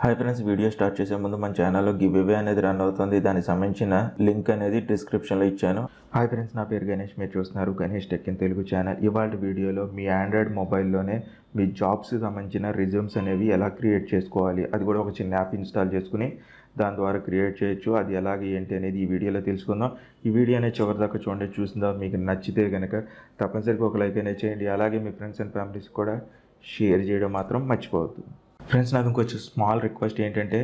Hi friends, video start చేసే ముందు మన ఛానల్లో గివ్వే అనేది రన్ అవుతుంది. దానికి సంబంధించిన లింక్ అనేది డిస్క్రిప్షన్లో ఇచ్చాను. హాయ్ ఫ్రెండ్స్, నా పేరు గణేష్. మీరు చూస్తున్నారు Ganesh tech in Telugu channel. ఇవాళ వీడియోలో మీ ఆండ్రాయిడ్ మొబైల్లోనే మీ జాబ్స్కి సంబంధించిన రిజ్యూమ్స్ అనేవి ఎలా క్రియేట్ చేసుకోవాలి, అది కూడా ఒక చిన్న యాప్ ఇన్స్టాల్ చేసుకుని దాని ద్వారా క్రియేట్ చేయొచ్చు. అది ఎలాగే ఏంటి అనేది ఈ వీడియోలో తెలుసుకుందాం. ఈ వీడియో అనేది చివరిదాకా చూడండి. చూసిందా మీకు నచ్చితే కనుక తప్పనిసరిగా ఒక లైక్ అనేది చేయండి. అలాగే మీ ఫ్రెండ్స్ అండ్ ఫ్యామిలీస్ కూడా షేర్ చేయడం మాత్రం మర్చిపోవద్దు. ఫ్రెండ్స్, నాకు ఇంకొంచెం స్మాల్ రిక్వెస్ట్ ఏంటంటే,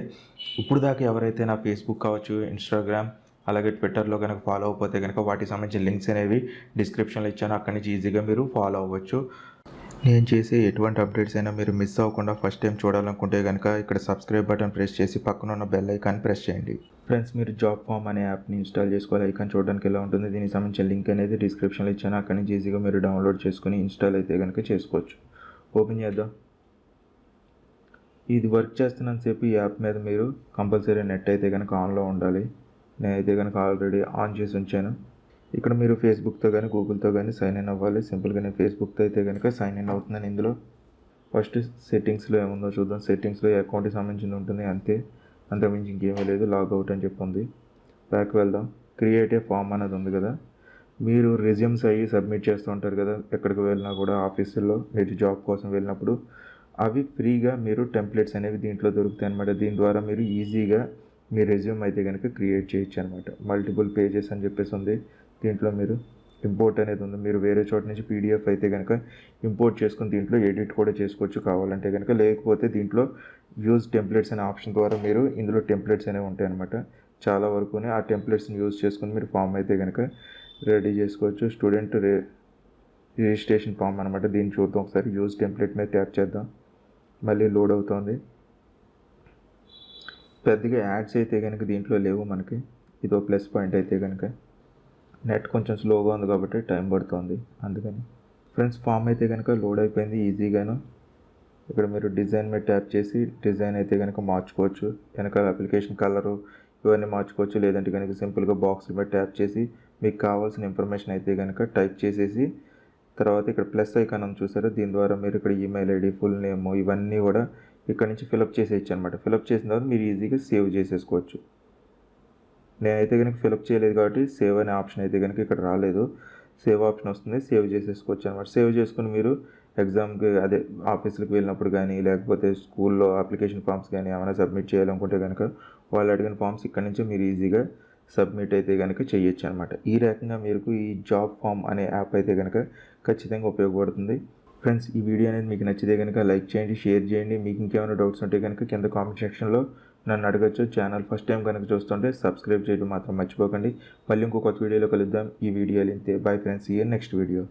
ఇప్పుడు దాకా ఎవరైతే నా ఫేస్బుక్ కావచ్చు, ఇన్స్టాగ్రామ్, అలాగే ట్విట్టర్లో కనుక ఫాలో అయిపోతే కనుక వాటికి సంబంధించిన లింక్స్ అనేవి డిస్క్రిప్షన్లో ఇచ్చాను. అక్కడి నుంచి ఈజీగా మీరు ఫాలో అవ్వచ్చు. నేను చేసే ఎటువంటి అప్డేట్స్ అయినా మీరు మిస్ అవ్వకుండా ఫస్ట్ టైం చూడాలనుకుంటే కనుక ఇక్కడ సబ్స్క్రైబ్ బటన్ ప్రెస్ చేసి పక్కన ఉన్న బెల్ ఐకాన్ ప్రెస్ చేయండి. ఫ్రెండ్స్, మీరు JotForm అనే యాప్ని ఇన్స్టాల్ చేసుకోవాలి. ఐకాన్ చూడడానికి ఎలా ఉంటుంది, దీనికి సంబంధించిన లింక్ అనేది డిస్క్రిప్షన్లో ఇచ్చాను. అక్కడి నుంచి ఈజీగా మీరు డౌన్లోడ్ చేసుకుని ఇన్స్టాల్ అయితే కనుక చేసుకోవచ్చు. ఓపెన్ చేద్దాం. ఇది వర్క్ చేస్తున్నంతసేపు ఈ యాప్ మీద మీరు కంపల్సరీ నెట్ అయితే కనుక ఆన్లో ఉండాలి. నేనైతే కనుక ఆల్రెడీ ఆన్ చేసి ఉంచాను. ఇక్కడ మీరు ఫేస్బుక్తో కానీ గూగుల్తో కానీ సైన్ ఇన్ అవ్వాలి. సింపుల్గా నేను ఫేస్బుక్తో అయితే కనుక సైన్ ఇన్ అవుతున్నాను. ఇందులో ఫస్ట్ సెట్టింగ్స్లో ఏముందో చూద్దాం. సెట్టింగ్స్లో అకౌంట్కి సంబంధించింది ఉంటుంది, అంతే. అంతకుమించి ఇంకేమీ లేదు. లాగౌట్ అని చెప్పి ఉంది. బ్యాక్ వెళ్దాం. క్రియేట్ ఏ ఫామ్ అనేది ఉంది కదా. మీరు రెజ్యూమ్స్ అయ్యి సబ్మిట్ చేస్తూ ఉంటారు కదా, ఎక్కడికి వెళ్ళినా కూడా ఆఫీసుల్లో మీరు జాబ్ కోసం వెళ్ళినప్పుడు అవి ఫ్రీగా మీరు టెంప్లెట్స్ అనేవి దీంట్లో దొరుకుతాయి అనమాట. దీని ద్వారా మీరు ఈజీగా మీ రెజ్యూమ్ అయితే కనుక క్రియేట్ చేయొచ్చు అనమాట. మల్టిపుల్ పేజెస్ అని చెప్పేసి ఉంది. దీంట్లో మీరు ఇంపోర్ట్ అనేది ఉంది. మీరు వేరే చోట నుంచి PDF అయితే కనుక ఇంపోర్ట్ చేసుకుని దీంట్లో ఎడిట్ కూడా చేసుకోవచ్చు కావాలంటే కనుక. లేకపోతే దీంట్లో యూజ్ టెంప్లెట్స్ అనే ఆప్షన్ ద్వారా మీరు ఇందులో టెంప్లెట్స్ అనేవి ఉంటాయి అనమాట. చాలా వరకునే ఆ టెంప్లెట్స్ని యూజ్ చేసుకుని మీరు ఫామ్ అయితే కనుక రెడీ చేసుకోవచ్చు. స్టూడెంట్ రిజిస్ట్రేషన్ ఫామ్ అనమాట. దీన్ని చూద్దాం ఒకసారి. యూజ్ టెంప్లెట్ మీద ట్యాప్ చేద్దాం. మళ్ళీ లోడ్ అవుతుంది. పెద్దగా యాడ్స్ అయితే కనుక దీంట్లో లేవు మనకి. ఇదో ప్లస్ పాయింట్ అయితే కనుక. నెట్ కొంచెం స్లోగా ఉంది కాబట్టి టైం పడుతుంది అందుకని. ఫ్రెండ్స్, ఫామ్ అయితే కనుక లోడ్ అయిపోయింది ఈజీగాను. ఇక్కడ మీరు డిజైన్ మీద ట్యాప్ చేసి డిజైన్ అయితే కనుక మార్చుకోవచ్చు. వెనకాల అప్లికేషన్ కలరు ఇవన్నీ మార్చుకోవచ్చు. లేదంటే కనుక సింపుల్గా బాక్స్ మీద ట్యాప్ చేసి మీకు కావాల్సిన ఇన్ఫర్మేషన్ అయితే కనుక టైప్ చేసేసి తర్వాత ఇక్కడ ప్లస్ ఐకాన్ అని చూసారా, దీని ద్వారా మీరు ఇక్కడ ఈమెయిల్ ఐడి, ఫుల్ నేమ్ ఇవన్నీ కూడా ఇక్కడ నుంచి ఫిలప్ చేసేయచ్చు అనమాట. ఫిలప్ చేసిన తర్వాత మీరు ఈజీగా సేవ్ చేసేసుకోవచ్చు. నేనైతే కనుక ఫిలప్ చేయలేదు కాబట్టి సేవ్ అనే ఆప్షన్ అయితే కనుక ఇక్కడ రాలేదు. సేవ్ ఆప్షన్ వస్తుంది, సేవ్ చేసేసుకోవచ్చు అనమాట. సేవ్ చేసుకుని మీరు ఎగ్జామ్కి అదే ఆఫీసులకు వెళ్ళినప్పుడు కానీ లేకపోతే స్కూల్లో అప్లికేషన్ ఫామ్స్ కానీ ఏమైనా సబ్మిట్ చేయాలనుకుంటే కనుక వాళ్ళు అడిగిన ఫామ్స్ ఇక్కడ నుంచి మీరు ఈజీగా సబ్మిట్ అయితే కనుక చేయొచ్చు అనమాట. ఈ రకంగా మీకు ఈ JotForm అనే యాప్ అయితే కనుక ఖచ్చితంగా ఉపయోగపడుతుంది. ఫ్రెండ్స్, ఈ వీడియో అనేది మీకు నచ్చితే కనుక లైక్ చేయండి, షేర్ చేయండి. మీకు ఇంకేమైనా డౌట్స్ ఉంటే కనుక కింద కామెంట్ సెక్షన్లో నన్ను అడగచ్చు. ఛానల్ ఫస్ట్ టైం కనుక చూస్తుంటే సబ్స్క్రైబ్ చేయడం మాత్రం మర్చిపోకండి. మళ్ళీ ఇంకో కొత్త వీడియోలో కలుద్దాం. ఈ వీడియోలు ఇంతే. Bye friends, see you next video.